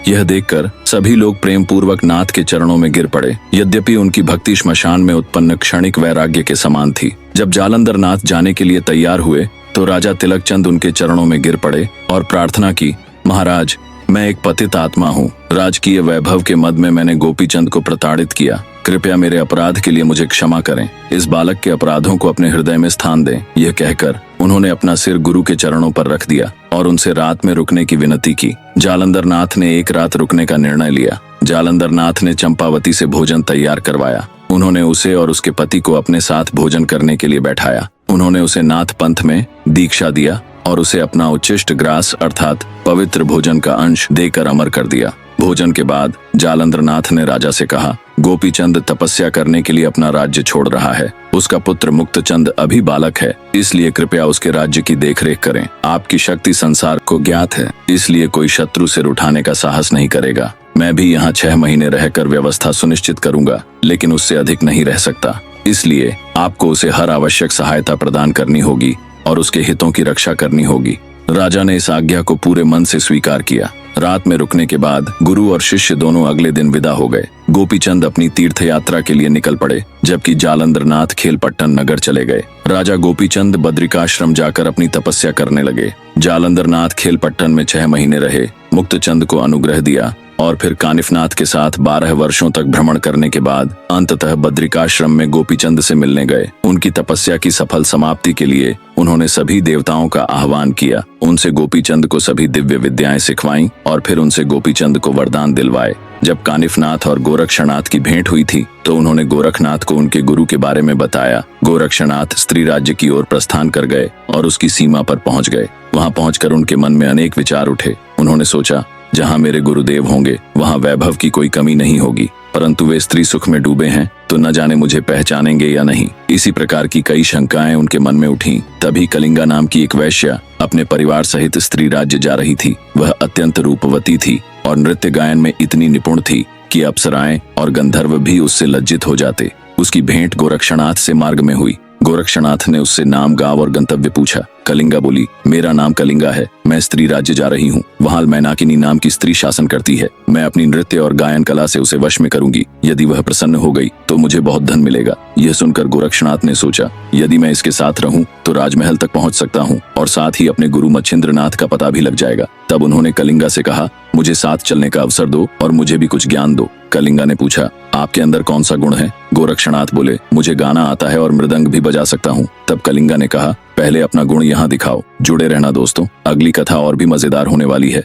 यह देखकर सभी लोग प्रेम पूर्वक नाथ के चरणों में गिर पड़े। यद्यपि उनकी भक्ति श्मशान में उत्पन्न क्षणिक वैराग्य के समान थी। जब जालंधर नाथ जाने के लिए तैयार हुए तो राजा तिलक चंद उनके चरणों में गिर पड़े और प्रार्थना की, महाराज, मैं एक पतित आत्मा हूँ। राजकीय वैभव के मद में मैंने गोपी चंद को प्रताड़ित किया। कृपया मेरे अपराध के लिए मुझे क्षमा करें। इस बालक के अपराधों को अपने हृदय में स्थान दें। यह कहकर उन्होंने अपना सिर गुरु के चरणों पर रख दिया और उनसे रात में रुकने की विनती की। जालंधर नाथ ने एक रात रुकने का निर्णय लिया। जालंधर नाथ ने चंपावती से भोजन तैयार करवाया। उन्होंने उसे और उसके पति को अपने साथ भोजन करने के लिए बैठाया। उन्होंने उसे नाथ पंथ में दीक्षा दिया और उसे अपना उच्छिष्ट ग्रास अर्थात पवित्र भोजन का अंश देकर अमर कर दिया। भोजन के बाद जालंधर नाथ ने राजा से कहा, गोपी चंद तपस्या करने के लिए अपना राज्य छोड़ रहा है। उसका पुत्र मुक्त चंद अभी बालक है, इसलिए कृपया उसके राज्य की देखरेख करें। आपकी शक्ति संसार को ज्ञात है, इसलिए कोई शत्रु सिर उठाने का साहस नहीं करेगा। मैं भी यहाँ 6 महीने रहकर व्यवस्था सुनिश्चित करूंगा, लेकिन उससे अधिक नहीं रह सकता। इसलिए आपको उसे हर आवश्यक सहायता प्रदान करनी होगी और उसके हितों की रक्षा करनी होगी। राजा ने इस आज्ञा को पूरे मन से स्वीकार किया। रात में रुकने के बाद गुरु और शिष्य दोनों अगले दिन विदा हो गए। गोपीचंद अपनी तीर्थ यात्रा के लिए निकल पड़े, जबकि जालंधर नाथ खेलपट्टन नगर चले गए। राजा गोपीचंद बद्रिकाश्रम जाकर अपनी तपस्या करने लगे। जालंधर नाथ खेलपट्टन में 6 महीने रहे, मुक्तचंद को अनुग्रह दिया और फिर कानिफनाथ के साथ 12 वर्षों तक भ्रमण करने के बाद अंततः बद्रिकाश्रम में गोपीचंद से मिलने गए। उनकी तपस्या की सफल समाप्ति के लिए उन्होंने सभी देवताओं का आह्वान किया। उनसे गोपीचंद को सभी दिव्य विद्याएं सिखवाईं और फिर उनसे गोपीचंद को वरदान दिलवाए। जब कानिफनाथ और गोरक्षनाथ की भेंट हुई थी तो उन्होंने गोरखनाथ को उनके गुरु के बारे में बताया। गोरक्षनाथ स्त्री राज्य की ओर प्रस्थान कर गए और उसकी सीमा पर पहुंच गए। वहां पहुंचकर उनके मन में अनेक विचार उठे। उन्होंने सोचा, जहां मेरे गुरुदेव होंगे वहां वैभव की कोई कमी नहीं होगी, परंतु वे स्त्री सुख में डूबे हैं तो न जाने मुझे पहचानेंगे या नहीं। इसी प्रकार की कई शंकाएं उनके मन में उठीं। तभी कलिंगा नाम की एक वैश्या अपने परिवार सहित स्त्री राज्य जा रही थी। वह अत्यंत रूपवती थी और नृत्य गायन में इतनी निपुण थी कि अप्सराएं और गंधर्व भी उससे लज्जित हो जाते। उसकी भेंट गोरक्षनाथ से मार्ग में हुई। गोरक्षनाथ ने उससे नाम, गांव और गंतव्य पूछा। कलिंगा बोली, मेरा नाम कलिंगा है, मैं स्त्री राज्य जा रही हूँ। वहां मैनाकिनी नाम की स्त्री शासन करती है। मैं अपनी नृत्य और गायन कला से उसे वश में करूंगी। यदि वह प्रसन्न हो गई तो मुझे बहुत धन मिलेगा। यह सुनकर गोरक्षनाथ ने सोचा, यदि मैं इसके साथ रहूं तो राजमहल तक पहुंच सकता हूं और साथ ही अपने गुरु मच्छिंद्रनाथ का पता भी लग जाएगा। तब उन्होंने कलिंगा से कहा, मुझे साथ चलने का अवसर दो और मुझे भी कुछ ज्ञान दो। कलिंगा ने पूछा, आपके अंदर कौन सा गुण है? गोरक्षनाथ बोले, मुझे गाना आता है और मृदंग भी बजा सकता हूँ। तब कलिंगा ने कहा, पहले अपना गुण यहाँ दिखाओ। जुड़े रहना दोस्तों, अगली कथा और भी मजेदार होने वाली है।